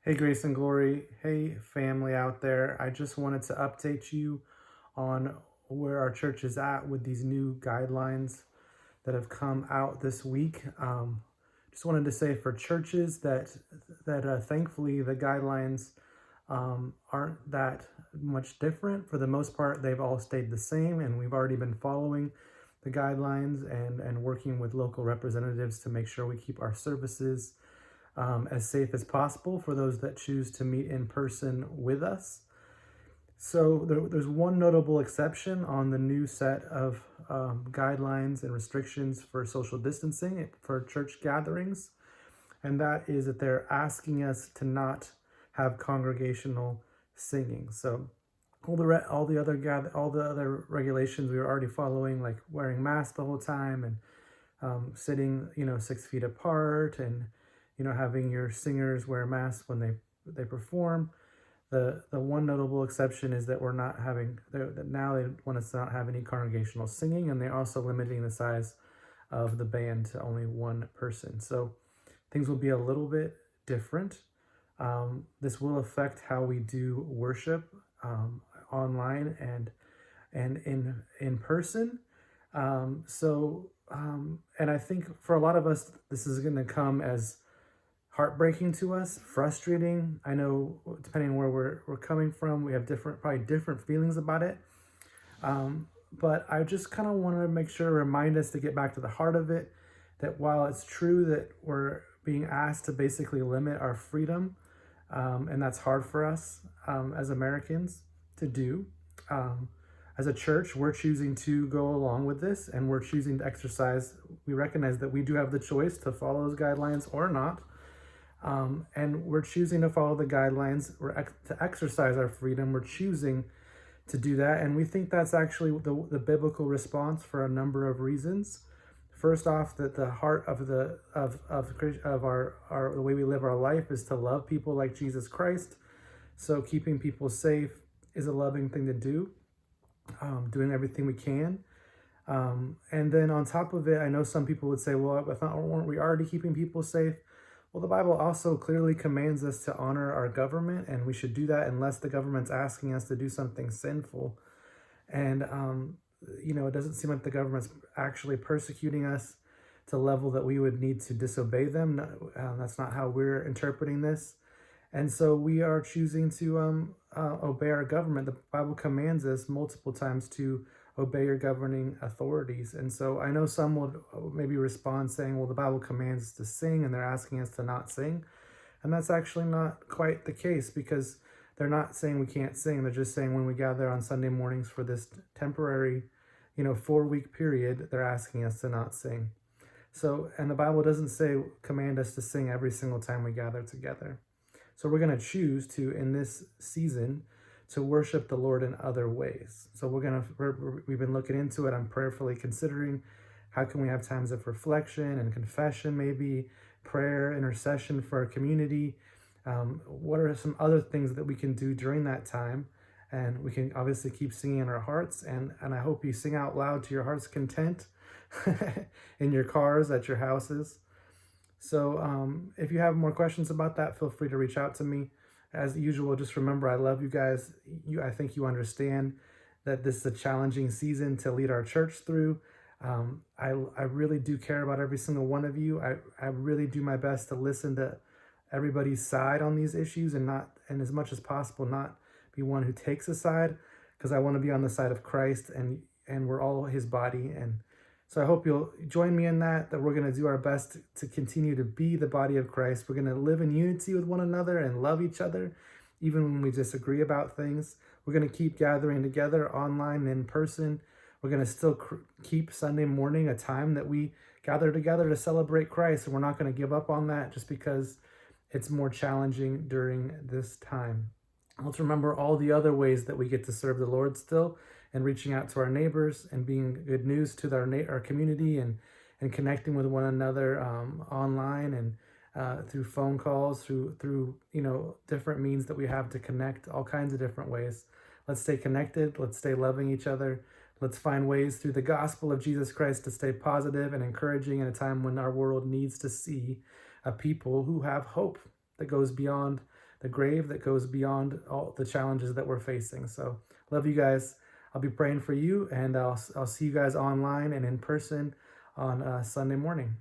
Hey, Grace and Glory. Hey, family out there. I just wanted to update you on where our church is at with these new guidelines that have come out this week. Just wanted to say for churches that thankfully the guidelines aren't that much different. For the most part, they've all stayed the same, and we've already been following the guidelines and working with local representatives to make sure we keep our services as safe as possible for those that choose to meet in person with us. So there's one notable exception on the new set of guidelines and restrictions for social distancing for church gatherings, and that is that they're asking us to not have congregational singing. So all the other regulations we were already following, like wearing masks the whole time and sitting 6 feet apart, and having your singers wear masks when they perform. The one notable exception is that we're not having that now they want us to not have any congregational singing, and they're also limiting the size of the band to only one person. So things will be a little bit different. This will affect how we do worship online and in person. And I think for a lot of us, this is going to come as heartbreaking to us, frustrating. I know depending on where we're coming from, we have probably different feelings about it. But I just kind of want to make sure to remind us to get back to the heart of it, that while it's true that we're being asked to basically limit our freedom, and that's hard for us as Americans to do. As a church, we're choosing to go along with this, and we're choosing to exercise. We recognize that we do have the choice to follow those guidelines or not. And we're choosing to follow the guidelines, to exercise our freedom. We're choosing to do that, and we think that's actually the biblical response for a number of reasons. First off, that the heart of the way we live our life is to love people like Jesus Christ. So keeping people safe is a loving thing to do. Doing everything we can. And then on top of it, I know some people would say, well, weren't we already keeping people safe? Well, the Bible also clearly commands us to honor our government, and we should do that unless the government's asking us to do something sinful. And, it doesn't seem like the government's actually persecuting us to the level that we would need to disobey them. That's not how we're interpreting this. And so we are choosing to obey our government. The Bible commands us multiple times to obey your governing authorities. And so I know some would maybe respond saying, well, the Bible commands us to sing, and they're asking us to not sing. And that's actually not quite the case, because they're not saying we can't sing. They're just saying when we gather on Sunday mornings for this temporary, 4-week period, they're asking us to not sing. So, and the Bible doesn't command us to sing every single time we gather together. So we're going to choose to, in this season, to worship the Lord in other ways. So we've been looking into it. I'm prayerfully considering how can we have times of reflection and confession, maybe prayer, intercession for our community. What are some other things that we can do during that time? And we can obviously keep singing in our hearts. And I hope you sing out loud to your heart's content in your cars, at your houses. So if you have more questions about that, feel free to reach out to me. As usual, just remember, I love you guys. I think you understand that this is a challenging season to lead our church through. I really do care about every single one of you. I really do my best to listen to everybody's side on these issues, and as much as possible, not be one who takes a side, because I want to be on the side of Christ, and we're all his body. And so I hope you'll join me in that we're going to do our best to continue to be the body of Christ. We're going to live in unity with one another and love each other, even when we disagree about things. We're going to keep gathering together online and in person. We're going to still keep Sunday morning a time that we gather together to celebrate Christ, and we're not going to give up on that just because it's more challenging during this time. Let's remember all the other ways that we get to serve the Lord still, and reaching out to our neighbors and being good news to our community, and connecting with one another online and through phone calls, through different means that we have to connect, all kinds of different ways. Let's stay connected. Let's stay loving each other. Let's find ways through the gospel of Jesus Christ to stay positive and encouraging in a time when our world needs to see a people who have hope that goes beyond the grave that goes beyond all the challenges that we're facing. So love you guys. I'll be praying for you, and I'll see you guys online and in person on Sunday morning.